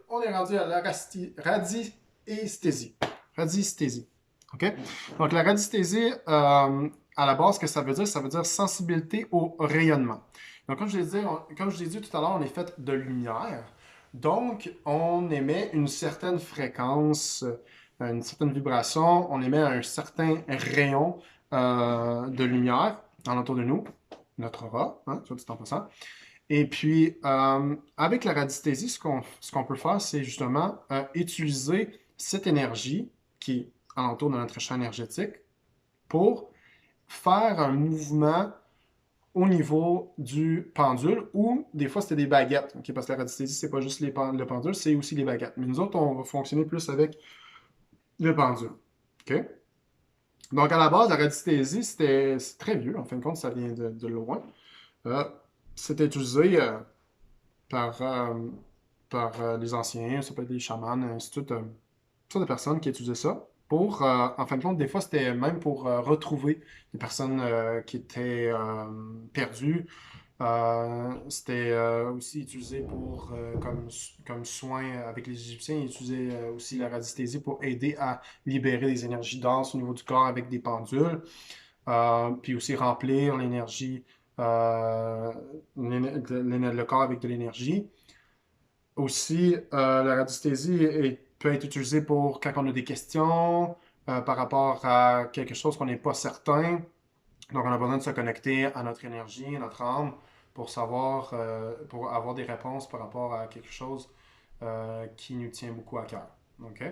on est rendu à la radiesthésie. Radiesthésie. OK? Donc, la radiesthésie, à la base, ce que ça veut dire sensibilité au rayonnement. Donc, comme je l'ai dit tout à l'heure, on est fait de lumière. Donc, on émet une certaine fréquence, une certaine vibration, on émet un certain rayon de lumière alentour de nous, notre aura, hein, soit dit en passant. Et puis, avec la radiesthésie, ce qu'on peut faire, c'est justement utiliser cette énergie qui est alentour de notre champ énergétique pour faire un mouvement au niveau du pendule ou des fois c'était des baguettes. Okay? Parce que la radiesthésie, c'est pas juste le pendule, c'est aussi les baguettes. Mais nous autres, on va fonctionner plus avec le pendule. Okay? Donc, à la base, la radiesthésie, c'est très vieux. En fin de compte, ça vient de loin. Euh, C'était utilisé par, les anciens, ça peut être des chamans, ainsi de suite, sortes de personnes qui utilisaient ça pour, en fin de compte, des fois, c'était même pour retrouver des personnes qui étaient perdues. C'était aussi utilisé pour, comme soin avec les Égyptiens, ils utilisaient aussi la radiesthésie pour aider à libérer des énergies denses au niveau du corps avec des pendules, puis aussi remplir l'énergie, le corps avec de l'énergie. Aussi, la radiesthésie peut être utilisée pour quand on a des questions par rapport à quelque chose qu'on n'est pas certain. Donc, on a besoin de se connecter à notre énergie, à notre âme, pour savoir, pour avoir des réponses par rapport à quelque chose qui nous tient beaucoup à cœur. OK?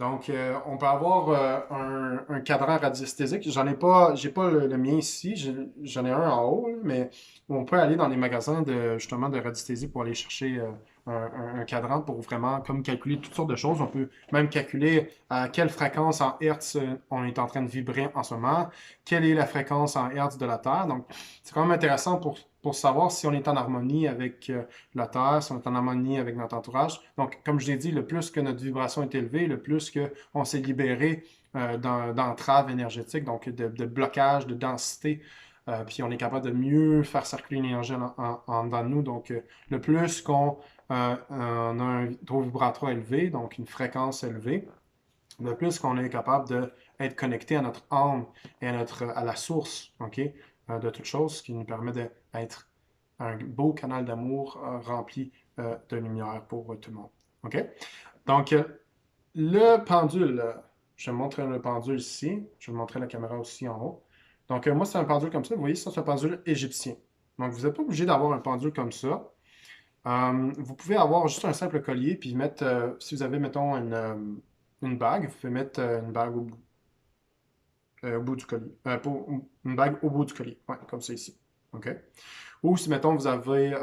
Donc, on peut avoir un cadran radiesthésique. J'ai pas le mien ici, j'en ai un en haut, là, mais on peut aller dans les magasins justement de radiesthésie pour aller chercher un cadran pour vraiment comme calculer toutes sortes de choses. On peut même calculer à quelle fréquence en Hertz on est en train de vibrer en ce moment, quelle est la fréquence en Hertz de la Terre. Donc, c'est quand même intéressant pour savoir si on est en harmonie avec la Terre, si on est en harmonie avec notre entourage. Donc, comme je l'ai dit, le plus que notre vibration est élevée, le plus qu'on s'est libéré d'entraves énergétiques, donc de blocage, de densité, puis on est capable de mieux faire circuler l'énergie en dedans de nous. Donc, le plus qu'on on a un taux vibratoire élevé, donc une fréquence élevée, le plus qu'on est capable d'être connecté à notre âme et à la source, OK, de toute chose, ce qui nous permet d'être un beau canal d'amour rempli de lumière pour tout le monde. OK? Donc, le pendule, je vais vous montrer le pendule ici. Je vais vous montrer la caméra aussi en haut. Donc, moi, c'est un pendule comme ça. Vous voyez, ça, c'est un pendule égyptien. Donc, vous n'êtes pas obligé d'avoir un pendule comme ça. Vous pouvez avoir juste un simple collier, puis mettre, si vous avez, mettons, une bague, vous pouvez mettre une bague au bout du collier. Une bague au bout du collier, ouais, comme ça ici. OK? Ou si, mettons, vous avez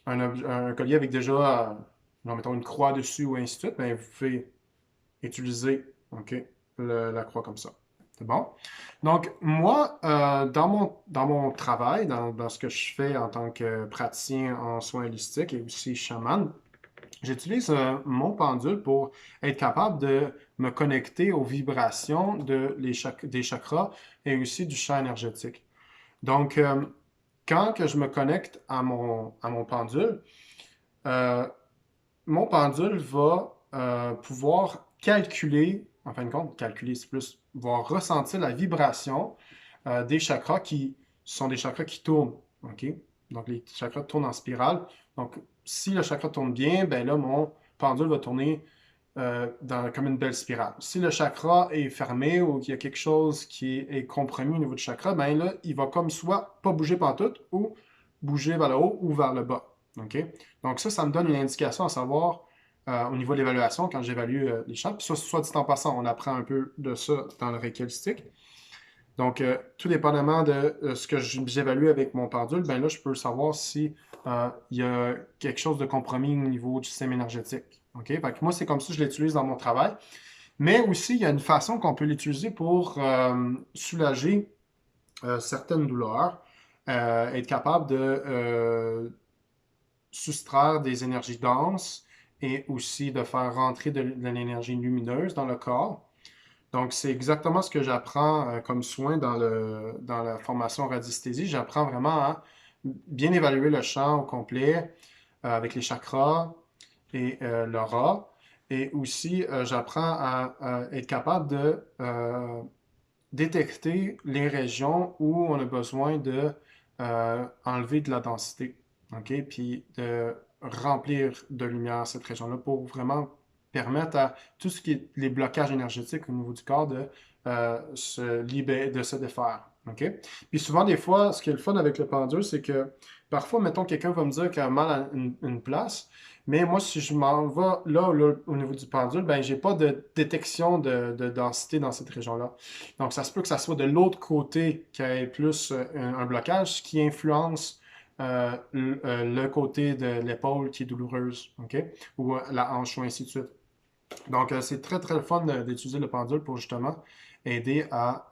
un collier avec déjà, mettons, une croix dessus ou ainsi de suite, ben, vous pouvez utiliser, OK, la croix comme ça. C'est bon? Donc, moi, dans mon travail, dans ce que je fais en tant que praticien en soins holistiques et aussi chaman, j'utilise mon pendule pour être capable de me connecter aux vibrations des chakras et aussi du champ énergétique. Donc, quand que je me connecte à euh, mon pendule va pouvoir calculer, en fin de compte, calculer, c'est plus, va ressentir la vibration des chakras qui sont des chakras qui tournent. OK? Donc, les chakras tournent en spirale. Donc, si le chakra tourne bien, ben là, mon pendule va tourner comme une belle spirale. Si le chakra est fermé ou qu'il y a quelque chose qui est compromis au niveau du chakra, ben là, il va comme soit pas bouger pantoute ou bouger vers le haut ou vers le bas. OK? Donc ça me donne une indication à savoir au niveau de l'évaluation quand j'évalue les champs. Puis ça, soit dit en passant, on apprend un peu de ça dans le Reiki holistique. Donc, tout dépendamment de ce que j'évalue avec mon pendule, ben là, je peux savoir si il y a quelque chose de compromis au niveau du système énergétique. OK? Fait que moi, c'est comme ça que je l'utilise dans mon travail. Mais aussi, il y a une façon qu'on peut l'utiliser pour soulager certaines douleurs, être capable de soustraire des énergies denses et aussi de faire rentrer de l'énergie lumineuse dans le corps. Donc, c'est exactement ce que j'apprends comme soin dans la formation radiesthésie. J'apprends vraiment à bien évaluer le champ au complet avec les chakras, et le ras. Et aussi, j'apprends à être capable de détecter les régions où on a besoin de enlever de la densité, OK? Puis de remplir de lumière cette région-là pour vraiment permettre à tout ce qui est les blocages énergétiques au niveau du corps de se libérer, de se défaire. OK? Puis souvent, des fois, ce qui est le fun avec le pendule, c'est que parfois, mettons, quelqu'un va me dire qu'il a mal à une place, mais moi, si je m'en vais là, au niveau du pendule, ben, j'ai pas de détection de densité dans cette région-là. Donc, ça se peut que ça soit de l'autre côté qu'il y ait plus un blocage qui influence le côté de l'épaule qui est douloureuse, OK? Ou la hanche, ou ainsi de suite. Donc, c'est très, très fun d'utiliser le pendule pour justement aider à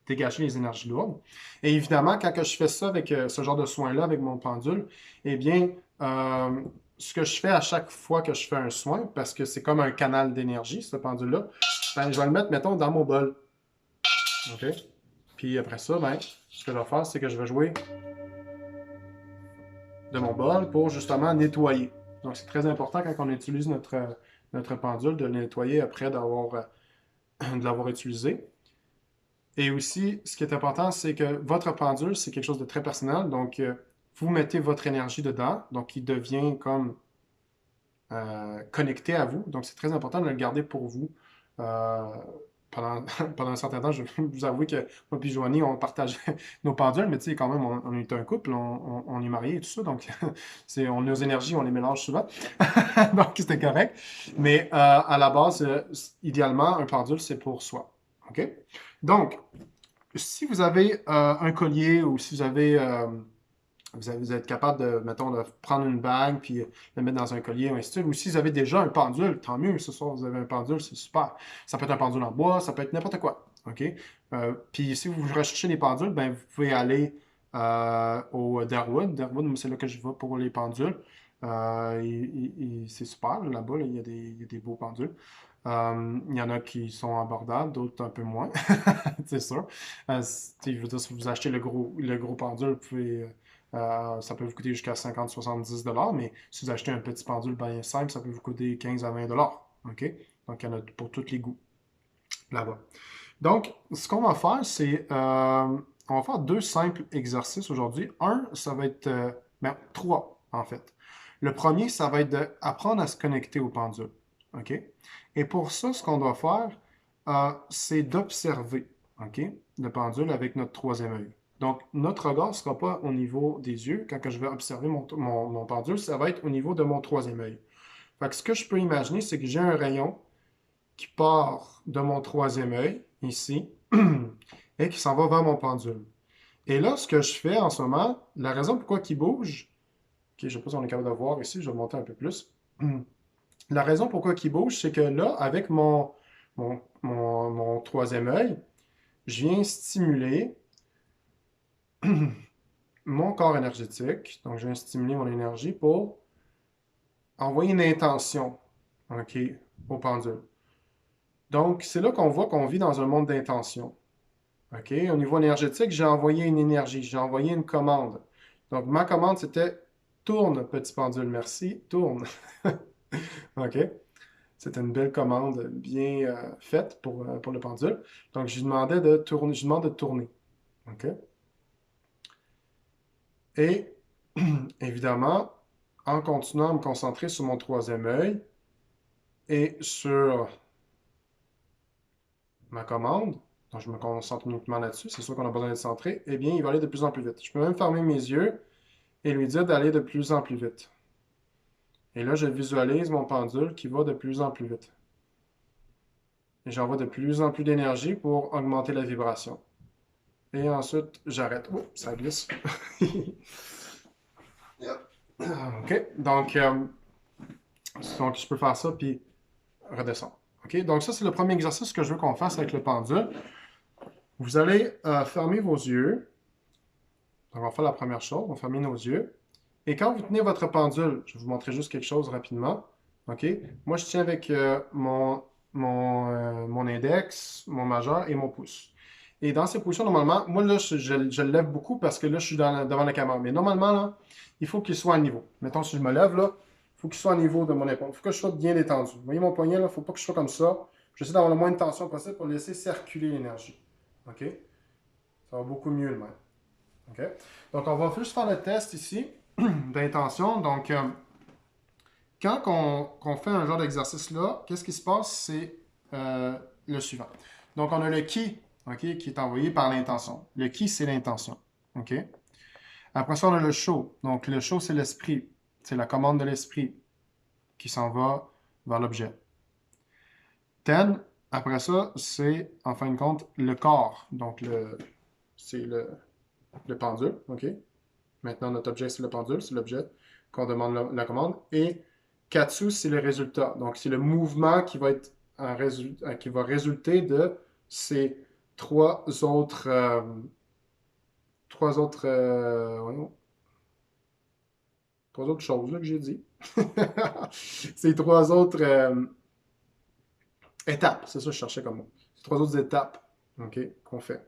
dégager les énergies lourdes. Et évidemment, quand que je fais ça avec ce genre de soin-là, avec mon pendule, eh bien, ce que je fais à chaque fois que je fais un soin, parce que c'est comme un canal d'énergie, ce pendule-là, ben, je vais le mettre, mettons, dans mon bol. OK? Puis après ça, ben, ce que je vais faire, c'est que je vais jouer de mon bol pour justement nettoyer. Donc, c'est très important quand on utilise notre pendule de le nettoyer après de l'avoir utilisé. Et aussi, ce qui est important, c'est que votre pendule, c'est quelque chose de très personnel. Donc, vous mettez votre énergie dedans. Donc, il devient comme connecté à vous. Donc, c'est très important de le garder pour vous. Euh, pendant un certain temps, je vais vous avouer que moi et Joanie, on partage nos pendules, mais tu sais, quand même, on est un couple, on est mariés et tout ça, donc nos énergies, on les mélange souvent, donc c'était correct. Mais à la base, idéalement, un pendule, c'est pour soi. OK? Donc, si vous avez un collier ou si vous êtes capable de, mettons, de prendre une bague puis le mettre dans un collier ou ainsi de suite. Ou si vous avez déjà un pendule, tant mieux. Ce soir, vous avez un pendule, c'est super. Ça peut être un pendule en bois, ça peut être n'importe quoi. OK? Puis si vous recherchez des pendules, ben, vous pouvez aller au Darwood. Darwood, c'est là que je vais pour les pendules. C'est super, là-bas, là, il y a des beaux pendules. Il y en a qui sont abordables, d'autres un peu moins, c'est sûr. Je veux dire, si vous achetez le gros pendule, vous pouvez, ça peut vous coûter jusqu'à 50-70 $, mais si vous achetez un petit pendule bien simple, ça peut vous coûter 15 à 20 $. OK? Donc, il y en a pour tous les goûts là-bas. Donc, ce qu'on va faire, c'est on va faire deux simples exercices aujourd'hui. Un, ça va être trois en fait. Le premier, ça va être d'apprendre à se connecter au pendule. OK? Et pour ça, ce qu'on doit faire, c'est d'observer, OK, le pendule avec notre troisième œil. Donc, notre regard ne sera pas au niveau des yeux. Quand je vais observer mon pendule, ça va être au niveau de mon troisième œil. Fait que ce que je peux imaginer, c'est que j'ai un rayon qui part de mon troisième œil, ici, et qui s'en va vers mon pendule. Et là, ce que je fais en ce moment, la raison pourquoi il bouge, ok, je ne sais pas si on est capable de voir ici, je vais monter un peu plus. La raison pourquoi il bouge, c'est que là, avec mon troisième œil, je viens stimuler mon corps énergétique. Donc, je viens stimuler mon énergie pour envoyer une intention, OK, au pendule. Donc, c'est là qu'on voit qu'on vit dans un monde d'intention. OK? Au niveau énergétique, j'ai envoyé une énergie, j'ai envoyé une commande. Donc, ma commande, c'était tourne, petit pendule, merci, tourne. OK? C'était une belle commande bien faite pour le pendule. Donc, je lui demandais de tourner, je lui demande de tourner. OK? Et évidemment, en continuant à me concentrer sur mon troisième œil et sur ma commande, donc je me concentre uniquement là-dessus, c'est sûr qu'on a besoin d'être centré, eh bien, il va aller de plus en plus vite. Je peux même fermer mes yeux et lui dire d'aller de plus en plus vite. Et là, je visualise mon pendule qui va de plus en plus vite. Et j'envoie de plus en plus d'énergie pour augmenter la vibration. Et ensuite, j'arrête. Oups, ça glisse. OK. Donc, je peux faire ça, puis redescendre. OK. Donc, ça, c'est le premier exercice que je veux qu'on fasse avec le pendule. Vous allez fermer vos yeux. Donc, on va faire la première chose. On va fermer nos yeux. Et quand vous tenez votre pendule, je vais vous montrer juste quelque chose rapidement. OK? Moi, je tiens avec mon index, mon majeur et mon pouce. Et dans ces positions, normalement, moi, là, je le lève beaucoup parce que là, je suis devant la caméra. Mais normalement, là, il faut qu'il soit à niveau. Mettons, si je me lève, là, faut qu'il soit au niveau de mon épaule. Il faut que je sois bien détendu. Vous voyez mon poignet, là? Il ne faut pas que je sois comme ça. J'essaie d'avoir le moins de tension possible pour laisser circuler l'énergie. OK? Ça va beaucoup mieux le même. OK? Donc, on va juste faire le test ici d'intention. Donc, quand on fait un genre d'exercice-là, qu'est-ce qui se passe? C'est le suivant. Donc, on a le qui, OK, qui est envoyé par l'intention. Le qui, c'est l'intention. OK? Après ça, on a le show. Donc, le show, c'est l'esprit. C'est la commande de l'esprit qui s'en va vers l'objet. Ten, après ça, c'est, en fin de compte, le corps. Donc, c'est le pendule. OK? Maintenant, notre objet, c'est le pendule. C'est l'objet qu'on demande la commande. Et Katsu, c'est le résultat. Donc, c'est le mouvement qui va être qui va résulter de ces trois autres, voyons, trois autres choses là, que j'ai dit. Ces trois autres étapes, c'est ça que je cherchais comme mot. Ces trois autres étapes, OK, qu'on fait.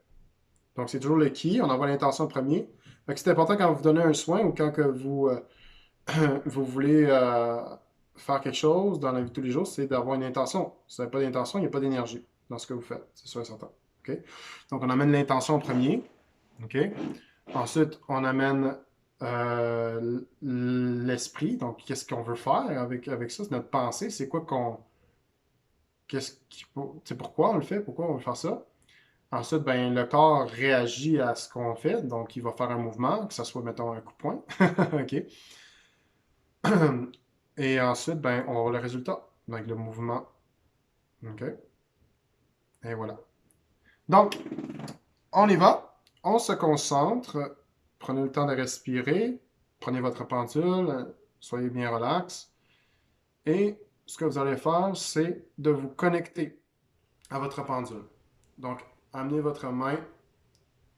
Donc, c'est toujours le qui, on envoie l'intention premier. C'est important quand vous donnez un soin ou quand que vous voulez faire quelque chose dans la vie de tous les jours, c'est d'avoir une intention. Si vous n'avez pas d'intention, il n'y a pas d'énergie dans ce que vous faites. C'est sûr et certain. OK? Donc, on amène l'intention en premier. OK? Ensuite, on amène l'esprit. Donc, qu'est-ce qu'on veut faire avec ça? C'est notre pensée. C'est quoi qu'on. C'est pourquoi on le fait? Pourquoi on veut faire ça? Ensuite, ben, le corps réagit à ce qu'on fait. Donc, il va faire un mouvement, que ce soit, mettons, un coup de poing. OK? Et ensuite, ben, on va voir le résultat. Donc, le mouvement. OK? Et voilà. Donc, on y va. On se concentre. Prenez le temps de respirer. Prenez votre pendule. Soyez bien relax. Et ce que vous allez faire, c'est de vous connecter à votre pendule. Donc, amenez votre main,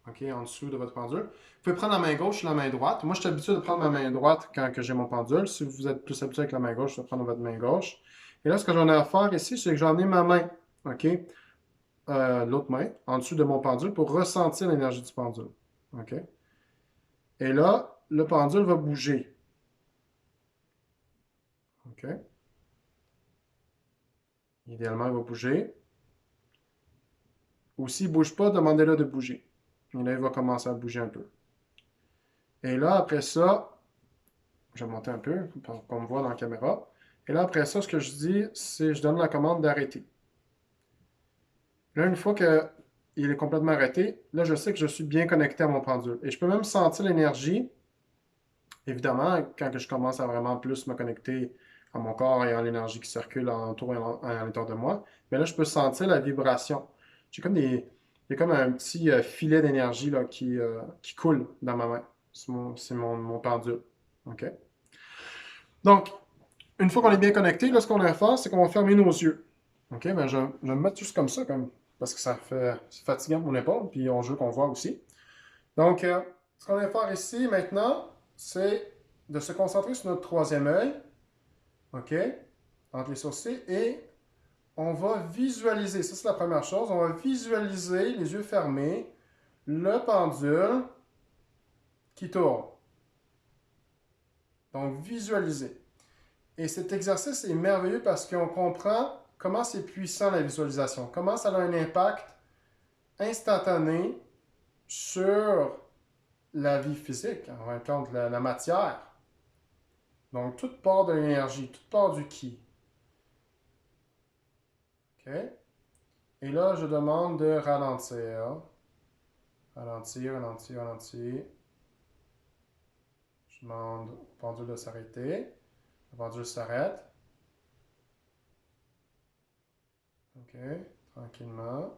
OK, en dessous de votre pendule. Vous pouvez prendre la main gauche ou la main droite. Moi, je suis habitué de prendre ma main droite quand j'ai mon pendule. Si vous êtes plus habitué avec la main gauche, je vais prendre votre main gauche. Et là, ce que j'en ai à faire ici, c'est que j'ai emmené ma main, OK, l'autre main, en dessous de mon pendule pour ressentir l'énergie du pendule. OK? Et là, le pendule va bouger. OK? Idéalement, il va bouger. Ou s'il ne bouge pas, demandez-le de bouger. Et là, il va commencer à bouger un peu. Et là, après ça, je vais monter un peu pour qu'on me voit dans la caméra. Et là, après ça, ce que je dis, c'est je donne la commande d'arrêter. Là, une fois qu'il est complètement arrêté, là, je sais que je suis bien connecté à mon pendule. Et je peux même sentir l'énergie. Évidemment, quand je commence à vraiment plus me connecter à mon corps et à l'énergie qui circule autour et à l'intérieur de moi, mais là, je peux sentir la vibration. J'ai comme il y a comme un petit filet d'énergie là, qui coule dans ma main. C'est mon pendule. OK? Donc, une fois qu'on est bien connecté, là, ce qu'on va faire, c'est qu'on va fermer nos yeux. OK? Ben, je vais me mettre juste comme ça, parce que c'est fatigant pour l'épaule, puis on veut qu'on voit aussi. Donc, ce qu'on va faire ici maintenant, c'est de se concentrer sur notre troisième œil, OK, entre les sourcils, et on va visualiser, ça c'est la première chose, on va visualiser, les yeux fermés, le pendule qui tourne. Donc, visualiser. Et cet exercice est merveilleux parce qu'on comprend comment c'est puissant la visualisation, comment ça a un impact instantané sur la vie physique, en fin de compte, la matière. Donc, toute part de l'énergie, toute part du qui. OK? Et là, je demande de ralentir. Ralentir, ralentir, ralentir. Je demande au pendule de s'arrêter. Le pendule s'arrête. OK? Tranquillement.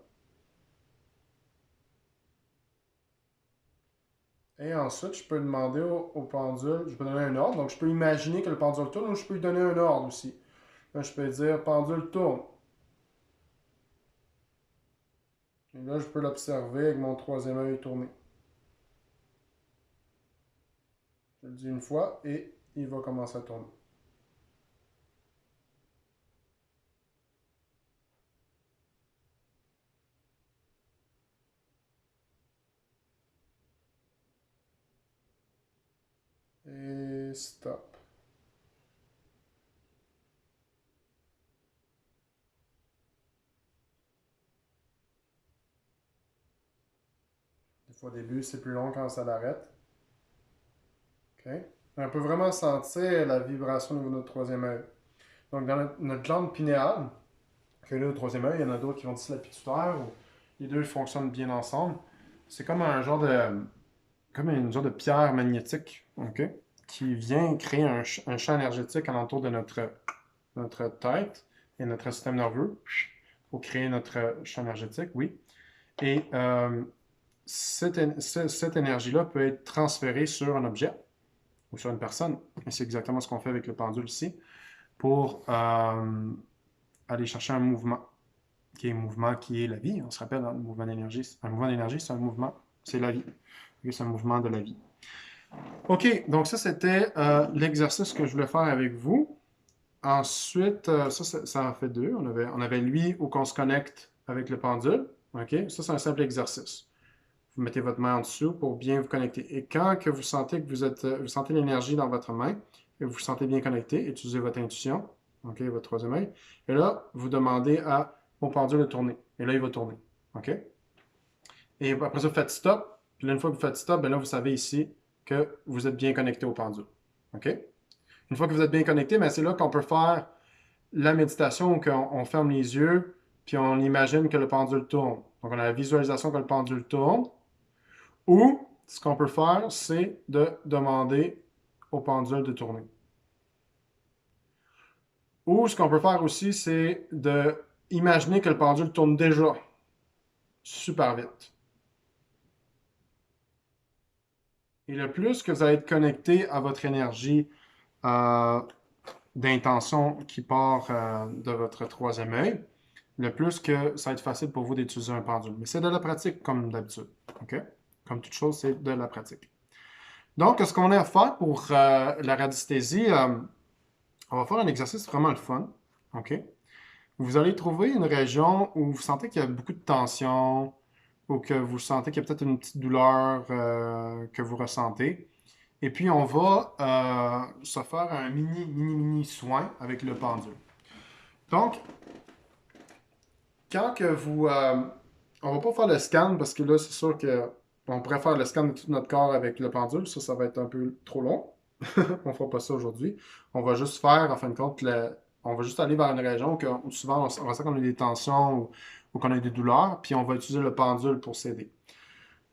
Et ensuite, je peux demander au pendule, je peux donner un ordre. Donc, je peux imaginer que le pendule tourne ou je peux lui donner un ordre aussi. Là, je peux dire pendule tourne. Et là, je peux l'observer avec mon troisième œil tourné. Je le dis une fois et il va commencer à tourner. Et stop. Au début, c'est plus long quand ça l'arrête. OK? On peut vraiment sentir la vibration au niveau de notre troisième œil. Donc, dans notre glande pinéale, qui est là au troisième œil, il y en a d'autres qui vont dire la pituitaire, ou les deux fonctionnent bien ensemble. C'est comme un genre de, comme une genre de pierre magnétique, OK? Qui vient créer un champ énergétique alentour de notre tête et notre système nerveux pour créer notre champ énergétique, oui. Et cette énergie-là peut être transférée sur un objet ou sur une personne. Et c'est exactement ce qu'on fait avec le pendule ici pour aller chercher un mouvement qui est la vie. On se rappelle, le mouvement d'énergie. Un mouvement d'énergie, c'est un mouvement, c'est la vie. C'est un mouvement de la vie. OK, donc ça, c'était l'exercice que je voulais faire avec vous. Ensuite, ça en fait deux. On avait lui où on se connecte avec le pendule. OK, ça, c'est un simple exercice. Vous mettez votre main en dessous pour bien vous connecter. Et quand que vous sentez que vous sentez l'énergie dans votre main et vous vous sentez bien connecté, utilisez votre intuition, OK, votre troisième œil. Et là, vous demandez au pendule de tourner. Et là, il va tourner. OK? Et après ça, vous faites stop. Puis là, une fois que vous faites stop, bien là, vous savez ici que vous êtes bien connecté au pendule. OK? Une fois que vous êtes bien connecté, bien, c'est là qu'on peut faire la méditation où on ferme les yeux, puis on imagine que le pendule tourne. Donc, on a la visualisation que le pendule tourne. Ou, ce qu'on peut faire, c'est de demander au pendule de tourner. Ou, ce qu'on peut faire aussi, c'est de imaginer que le pendule tourne déjà super vite. Et le plus que vous allez être connecté à votre énergie d'intention qui part de votre troisième œil, le plus que ça va être facile pour vous d'utiliser un pendule. Mais c'est de la pratique comme d'habitude. OK? Comme toute chose, c'est de la pratique. Donc, ce qu'on a à faire pour la radiesthésie, on va faire un exercice vraiment le fun. OK? Vous allez trouver une région où vous sentez qu'il y a beaucoup de tension ou que vous sentez qu'il y a peut-être une petite douleur que vous ressentez. Et puis, on va se faire un mini soin avec le pendule. Donc, quand que vous... on va pas faire le scan parce que là, c'est sûr que on pourrait faire le scan de tout notre corps avec le pendule. Ça va être un peu trop long. On fera pas ça aujourd'hui. On va juste faire, en fin de compte, on va juste aller vers une région où souvent on ressent qu'on a des tensions ou qu'on a des douleurs, puis on va utiliser le pendule pour s'aider.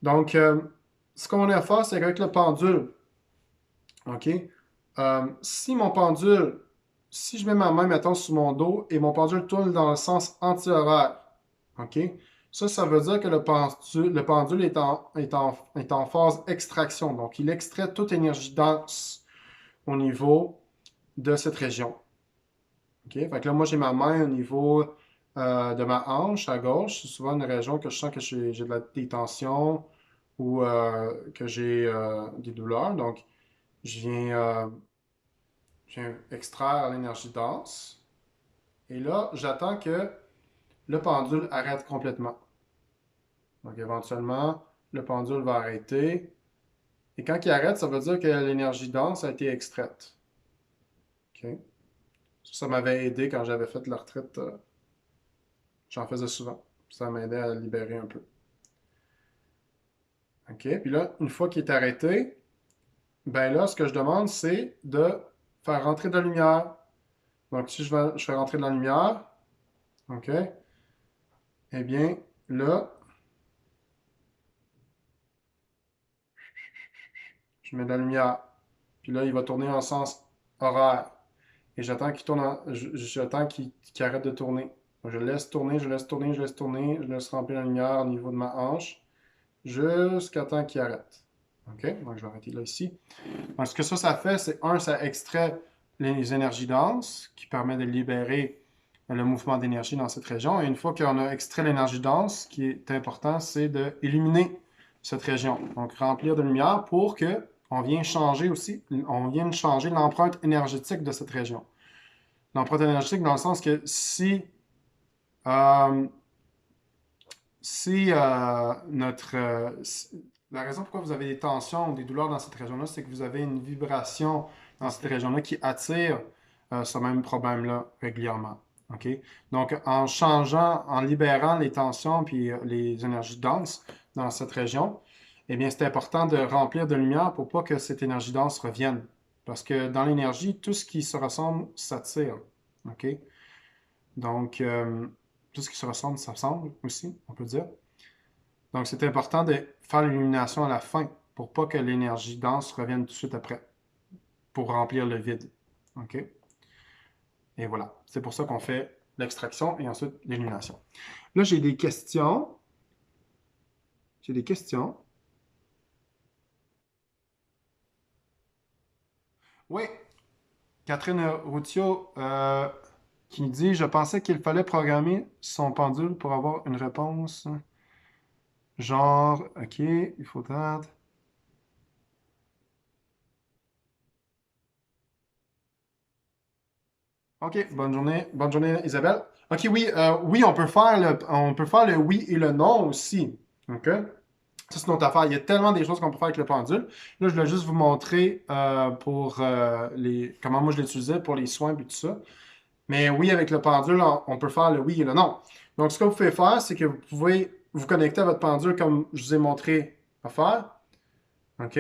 Donc, ce qu'on a à faire, c'est qu'avec le pendule, OK? Si mon pendule, si je mets ma main, mettons, sur mon dos et mon pendule tourne dans le sens anti-horaire, OK? Ça veut dire que le pendule est en phase extraction. Donc, il extrait toute énergie dense au niveau de cette région. OK? Fait que là, moi, j'ai ma main au niveau de ma hanche à gauche. C'est souvent une région que je sens que j'ai des tensions ou que j'ai des douleurs. Donc, je viens extraire l'énergie dense. Et là, j'attends que le pendule arrête complètement. Donc, éventuellement, le pendule va arrêter. Et quand il arrête, ça veut dire que l'énergie dense a été extraite. OK? Ça m'avait aidé quand j'avais fait la retraite. J'en faisais souvent. Ça m'aidait à libérer un peu. OK? Puis là, une fois qu'il est arrêté, ben là, ce que je demande, c'est de faire rentrer de la lumière. Donc, si je fais rentrer de la lumière, OK? Eh bien, là, je mets de la lumière. Puis là, il va tourner en sens horaire. Et j'attends qu'il tourne j'attends qu'il arrête de tourner. Donc, je laisse tourner, je laisse tourner, je laisse tourner, je laisse remplir la lumière au niveau de ma hanche jusqu'à temps qu'il arrête. OK? Donc, je vais arrêter là ici. Donc, ce que ça fait, c'est ça extrait les énergies denses qui permet de libérer le mouvement d'énergie dans cette région. Et une fois qu'on a extrait l'énergie dense, ce qui est important, c'est d'illuminer cette région. Donc, remplir de lumière pour que on vienne changer l'empreinte énergétique de cette région. L'empreinte énergétique dans le sens que euh, la raison pourquoi vous avez des tensions ou des douleurs dans cette région-là, c'est que vous avez une vibration dans cette région-là qui attire ce même problème-là régulièrement. OK? Donc, en changeant, en libérant les tensions puis les énergies denses dans cette région, eh bien, c'est important de remplir de lumière pour pas que cette énergie dense revienne. Parce que dans l'énergie, tout ce qui se ressemble s'attire. OK? Donc, tout ce qui se ressemble s'assemble aussi, on peut dire. Donc, c'est important de faire l'illumination à la fin pour pas que l'énergie dense revienne tout de suite après, pour remplir le vide. OK? Et voilà. C'est pour ça qu'on fait l'extraction et ensuite l'illumination. Là, j'ai des questions. J'ai des questions. Oui, Catherine Routio qui dit, je pensais qu'il fallait programmer son pendule pour avoir une réponse. Genre, OK, il faudra... OK, bonne journée Isabelle. OK, oui, oui, on peut faire le oui et le non aussi. OK? Ça, c'est notre affaire. Il y a tellement des choses qu'on peut faire avec le pendule. Là, je voulais juste vous montrer pour comment moi je l'utilisais pour les soins et tout ça. Mais oui, avec le pendule, on peut faire le oui et le non. Donc, ce que vous pouvez faire, c'est que vous pouvez vous connecter à votre pendule comme je vous ai montré à faire. OK?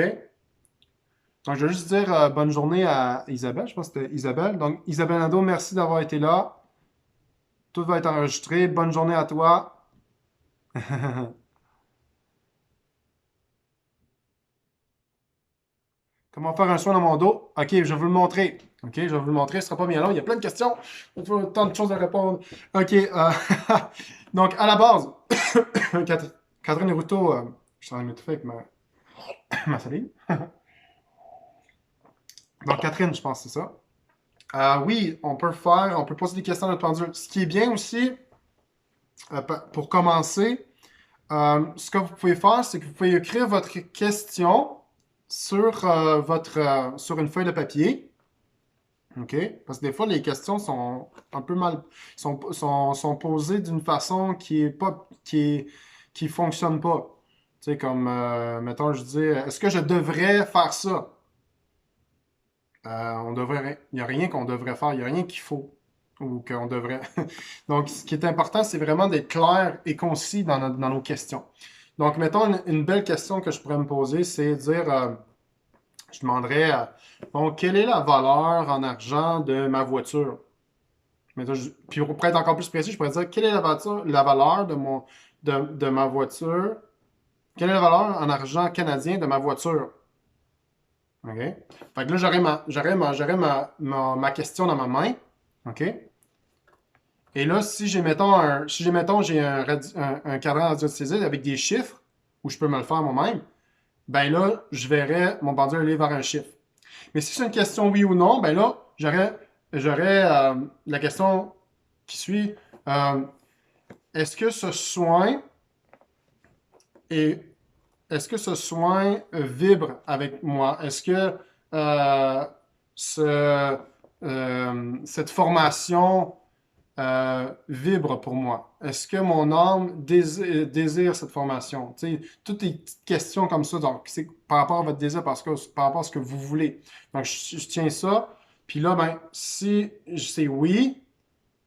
Donc, je vais juste dire bonne journée à Isabelle. Je pense que c'était Isabelle. Donc, Isabelle Nadeau, merci d'avoir été là. Tout va être enregistré. Bonne journée à toi. Comment faire un soin dans mon dos? OK, je vais vous le montrer. OK, je vais vous le montrer. Ce sera pas bien long. Il y a plein de questions. Il faut tant de choses à répondre. OK. Donc, à la base, Catherine Routot, je suis en train de m'étouffer avec ma salive. Donc, Catherine, je pense que c'est ça. Oui, on peut poser des questions à notre pendule. Ce qui est bien aussi, pour commencer, ce que vous pouvez faire, c'est que vous pouvez écrire votre question sur, sur une feuille de papier. OK? Parce que des fois, les questions sont un peu mal, sont posées d'une façon qui est pas, qui fonctionne pas. Tu sais, comme, mettons, je dis, est-ce que je devrais faire ça? Il n'y a rien qu'on devrait faire, il n'y a rien qu'il faut ou qu'on devrait. Donc, ce qui est important, c'est vraiment d'être clair et concis dans nos questions. Donc, mettons une belle question que je pourrais me poser, c'est dire, je demanderais, bon, quelle est la valeur en argent de ma voiture? Puis pour être encore plus précis, je pourrais dire, quelle est la valeur de ma voiture? Quelle est la valeur en argent canadien de ma voiture? OK? Fait que là, j'aurais ma question dans ma main. OK? Et là, si j'ai, mettons, j'ai un cadran radiosthésique avec des chiffres, où je peux me le faire moi-même, ben là, je verrais mon pendule aller vers un chiffre. Mais si c'est une question oui ou non, ben là, j'aurais la question qui suit. euh, est-ce que ce soin est est-ce que ce soin vibre avec moi? Est-ce que euh, cette formation vibre pour moi? Est-ce que mon âme désire cette formation? Tu sais, toutes les petites questions comme ça, donc c'est par rapport à votre désir, par rapport à ce que vous voulez. Donc, je tiens ça, puis là, ben, si c'est oui,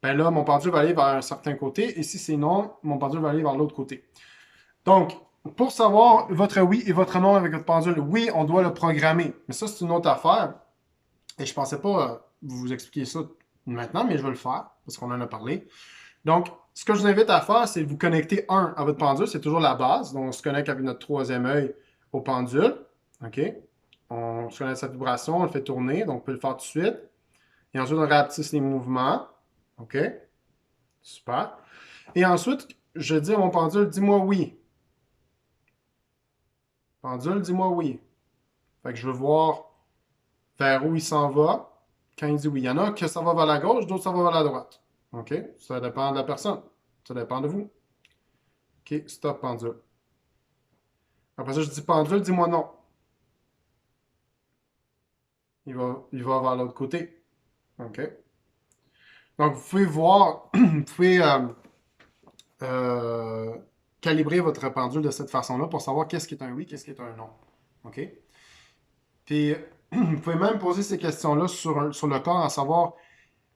ben là, mon pendule va aller vers un certain côté, et si c'est non, mon pendule va aller vers l'autre côté. Donc, pour savoir votre oui et votre non avec votre pendule, oui, on doit le programmer. Mais ça, c'est une autre affaire. Et je pensais pas vous expliquer ça maintenant, mais je vais le faire parce qu'on en a parlé. Donc, ce que je vous invite à faire, c'est de vous connecter, à votre pendule. C'est toujours la base. Donc, on se connecte avec notre troisième œil au pendule. OK? On se connecte à cette vibration, on le fait tourner. Donc, on peut le faire tout de suite. Et ensuite, on rapetisse les mouvements. OK? Super. Et ensuite, je dis à mon pendule, dis-moi oui. Pendule, dis-moi oui. Fait que je veux voir vers où il s'en va quand il dit oui. Il y en a que ça va vers la gauche, d'autres ça va vers la droite. OK? Ça dépend de la personne. Ça dépend de vous. OK, stop pendule. Après ça, je dis pendule, dis-moi non. Il va vers l'autre côté. OK? Donc, vous pouvez voir, vous pouvez euh, calibrer votre pendule de cette façon-là pour savoir qu'est-ce qui est un oui, qu'est-ce qui est un non. OK? Puis, vous pouvez même poser ces questions-là sur le corps, à savoir,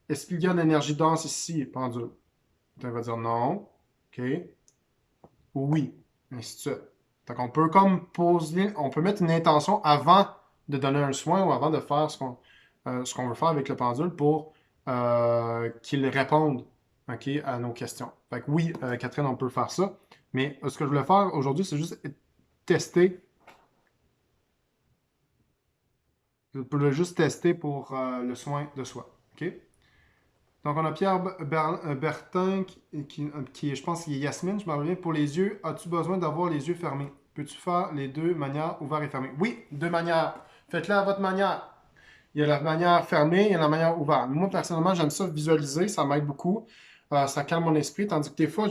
est-ce qu'il y a de l'énergie dense ici, pendule? On va dire non, OK, ou oui, ainsi de suite. Donc, on peut comme poser, on peut mettre une intention avant de donner un soin ou avant de faire ce qu'on veut faire avec le pendule pour qu'il réponde, OK, à nos questions. Fait que oui, Catherine, on peut faire ça. Mais ce que je voulais faire aujourd'hui, c'est juste tester. Je voulais juste tester pour le soin de soi. OK? Donc, on a Pierre Bertin qui, je pense, qu'il est Yasmine, je m'en reviens. Pour les yeux, as-tu besoin d'avoir les yeux fermés? Peux-tu faire les deux manières, ouvert et fermé? Oui, deux manières. Faites-le à votre manière. Il y a la manière fermée, il y a la manière ouverte. Moi, personnellement, j'aime ça visualiser, ça m'aide beaucoup. Ça calme mon esprit, tandis que des fois,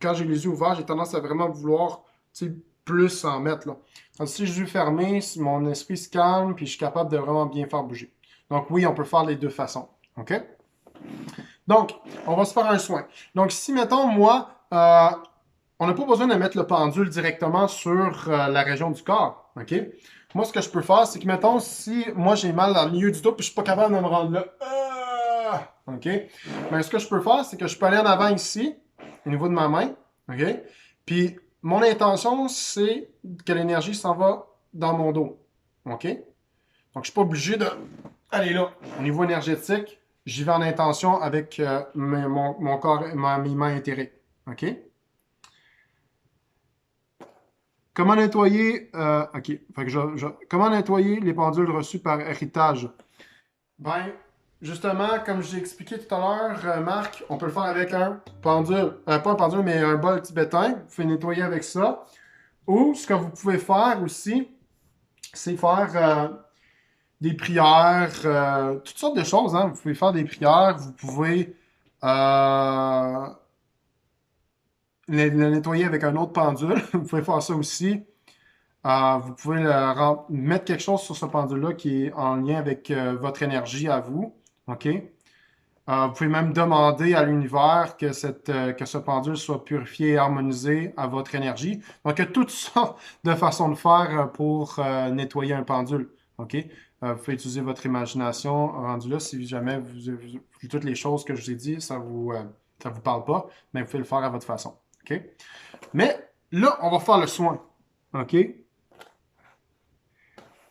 quand j'ai les yeux ouverts, j'ai tendance à vraiment vouloir plus en mettre. Là. Donc, si j'ai les yeux fermés, mon esprit se calme, puis je suis capable de vraiment bien faire bouger. Donc oui, on peut faire les deux façons. OK? Donc, on va se faire un soin. Donc, si, mettons, moi, on n'a pas besoin de mettre le pendule directement sur la région du corps. OK? Moi, ce que je peux faire, c'est que, mettons, si moi j'ai mal dans le milieu du dos puis je suis pas capable de me rendre là. OK? Mais ce que je peux faire, c'est que je peux aller en avant ici, au niveau de ma main. OK? Puis, mon intention, c'est que l'énergie s'en va dans mon dos. OK? Donc, je ne suis pas obligé d'aller là. Au niveau énergétique, j'y vais en intention avec mon corps, mes mains éthériques. OK? Comment nettoyer, OK. Fait que comment nettoyer les pendules reçues par héritage? Ben, justement, comme j'ai expliqué tout à l'heure, Marc, on peut le faire avec un pendule. Pas un pendule, mais un bol tibétain. Vous pouvez nettoyer avec ça. Ou, ce que vous pouvez faire aussi, c'est faire des prières, toutes sortes de choses. Hein. Vous pouvez faire des prières, vous pouvez le nettoyer avec un autre pendule. Vous pouvez faire ça aussi. Vous pouvez mettre quelque chose sur ce pendule-là qui est en lien avec votre énergie à vous. OK? Vous pouvez même demander à l'univers que ce pendule soit purifié et harmonisé à votre énergie. Donc, il y a toutes sortes de façons de faire pour nettoyer un pendule. OK? Vous pouvez utiliser votre imagination rendu là. Si jamais toutes les choses que je vous ai dit, ça vous parle pas, mais vous pouvez le faire à votre façon. OK? Mais là, on va faire le soin. OK?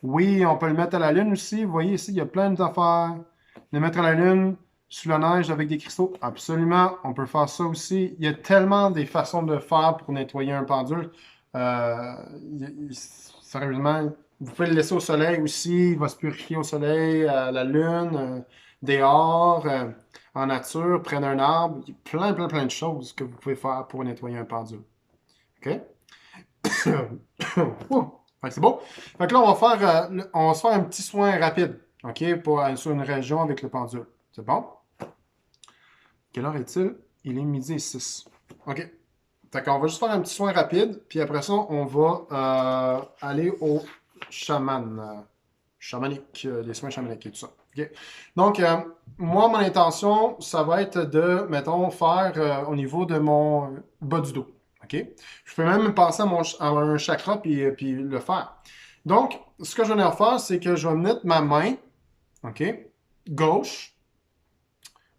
Oui, on peut le mettre à la lune aussi. Vous voyez ici, il y a plein d'affaires. Le mettre à la lune, sous la neige, avec des cristaux. Absolument, on peut faire ça aussi. Il y a tellement des façons de faire pour nettoyer un pendule. Sérieusement, vous pouvez le laisser au soleil aussi. Il va se purifier au soleil, à la lune, dehors, en nature, près d'un arbre. Il y a plein de choses que vous pouvez faire pour nettoyer un pendule. OK? Fait que c'est beau. Fait que là, on va se faire un petit soin rapide, OK, pour aller sur une région avec le pendule. C'est bon? Quelle heure est-il? Il est midi et 6. OK. Fait qu'on va juste faire un petit soin rapide, puis après ça, on va aller au chaman. Chamanique, les soins chamaniques et tout ça. OK? Donc, moi, mon intention, ça va être de, mettons, faire au niveau de mon bas du dos. OK? Je peux même passer à un chakra puis le faire. Donc, ce que je vais faire, c'est que je vais mettre ma main, OK, gauche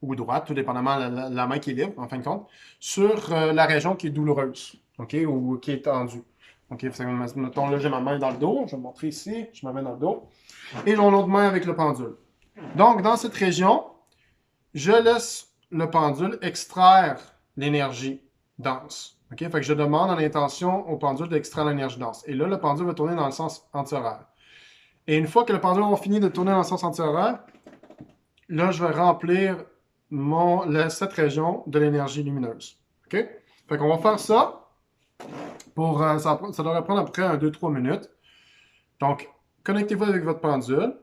ou droite, tout dépendamment de la main qui est libre, en fin de compte, sur la région qui est douloureuse, OK, ou qui est tendue. OK, mettons là, j'ai ma main dans le dos, je vais montrer ici, je ma main dans le dos, et j'ai mon autre main avec le pendule. Donc, dans cette région, je laisse le pendule extraire l'énergie dense. OK? Fait que je demande en intention au pendule d'extraire l'énergie dense. Et là, le pendule va tourner dans le sens anti-horaire. Et une fois que le pendule a fini de tourner dans le sens anti-horaire, là, je vais remplir cette région de l'énergie lumineuse. OK? Fait qu'on va faire ça. Ça devrait prendre à peu près 2-3 minutes. Donc, connectez-vous avec votre pendule.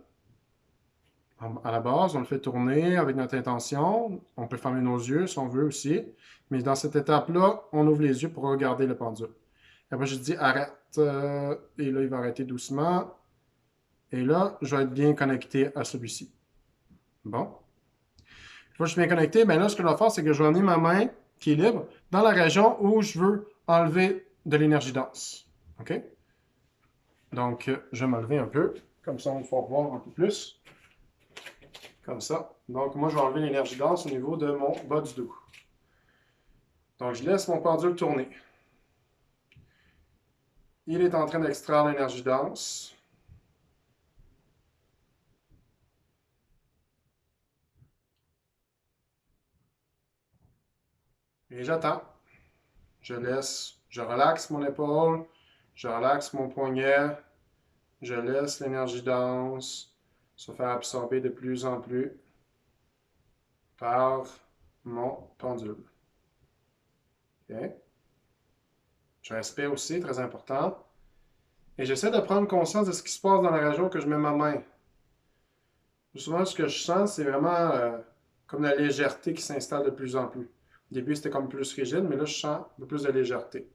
À la base, on le fait tourner avec notre intention. On peut fermer nos yeux si on veut aussi. Mais dans cette étape-là, on ouvre les yeux pour regarder le pendule. Et après, je dis arrête. Et là, il va arrêter doucement. Et là, je vais être bien connecté à celui-ci. Bon. Une fois que je suis bien connecté, bien là, ce que je vais faire, c'est que je vais amener ma main qui est libre dans la région où je veux enlever de l'énergie dense. OK? Donc, je vais m'enlever un peu. Comme ça, on va pouvoir voir un peu plus. Comme ça. Donc, moi, je vais enlever l'énergie dense au niveau de mon bas du dos. Donc, je laisse mon pendule tourner. Il est en train d'extraire l'énergie dense. Et j'attends. Je relaxe mon épaule, je relaxe mon poignet, je laisse l'énergie dense se faire absorber de plus en plus par mon pendule. Okay. Je respire aussi, très important. Et j'essaie de prendre conscience de ce qui se passe dans la région que je mets ma main. Souvent, ce que je sens, c'est vraiment comme la légèreté qui s'installe de plus en plus. Au début, c'était comme plus rigide, mais là, je sens un peu plus de légèreté.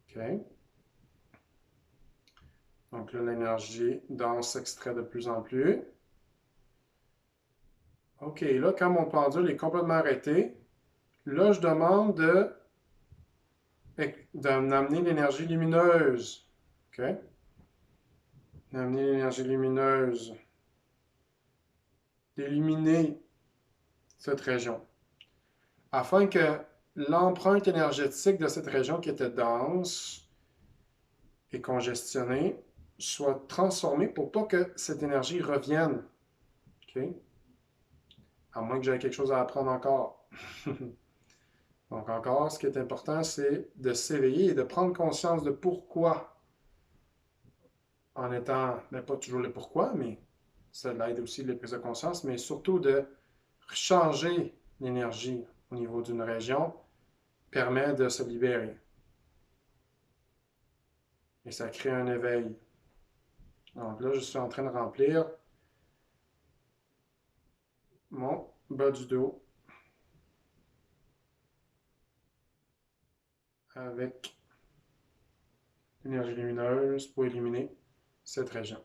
OK. Donc là, l'énergie dense s'extrait de plus en plus. OK, là, quand mon pendule est complètement arrêté, là, je demande d'amener l'énergie lumineuse. OK? D'amener l'énergie lumineuse. D'illuminer cette région. Afin que l'empreinte énergétique de cette région qui était dense et congestionnée soit transformée pour pas que cette énergie revienne. OK? À moins que j'aie quelque chose à apprendre encore. Donc encore, ce qui est important, c'est de s'éveiller et de prendre conscience de pourquoi, en étant, pas toujours le pourquoi, mais ça l'aide aussi les prises de conscience, mais surtout de changer l'énergie au niveau d'une région permet de se libérer. Et ça crée un éveil. Donc là, je suis en train de remplir mon bas du dos avec l'énergie lumineuse pour éliminer cette région.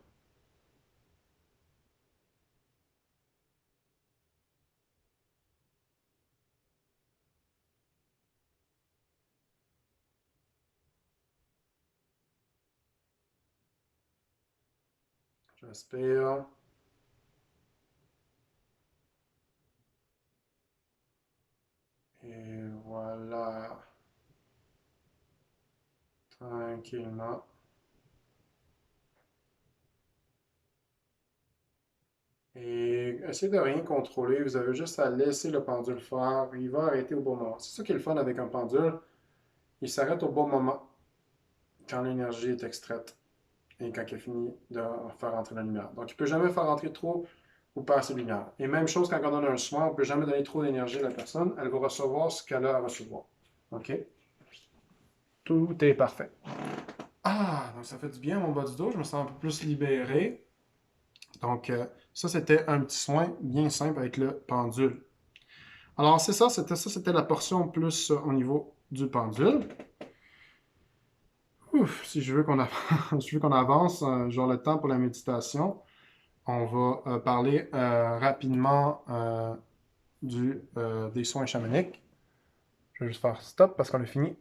J'aspire. Et voilà. Tranquillement. Et essayez de rien contrôler. Vous avez juste à laisser le pendule faire. Il va arrêter au bon moment. C'est ça qui est le fun avec un pendule. Il s'arrête au bon moment quand l'énergie est extraite et quand il a fini de faire rentrer la lumière. Donc, il ne peut jamais faire rentrer trop ou pas assez de lumière. Et même chose quand on donne un soin, on ne peut jamais donner trop d'énergie à la personne. Elle va recevoir ce qu'elle a à recevoir. OK? Tout est parfait. Ah, donc ça fait du bien mon bas du dos. Je me sens un peu plus libéré. Donc, ça, c'était un petit soin bien simple avec le pendule. Alors, c'est ça, c'était la portion plus au niveau du pendule. Ouf, si je veux qu'on avance, si je veux qu'on avance, genre le temps pour la méditation, on va parler rapidement des soins chamaniques. Je vais juste faire stop parce qu'on a fini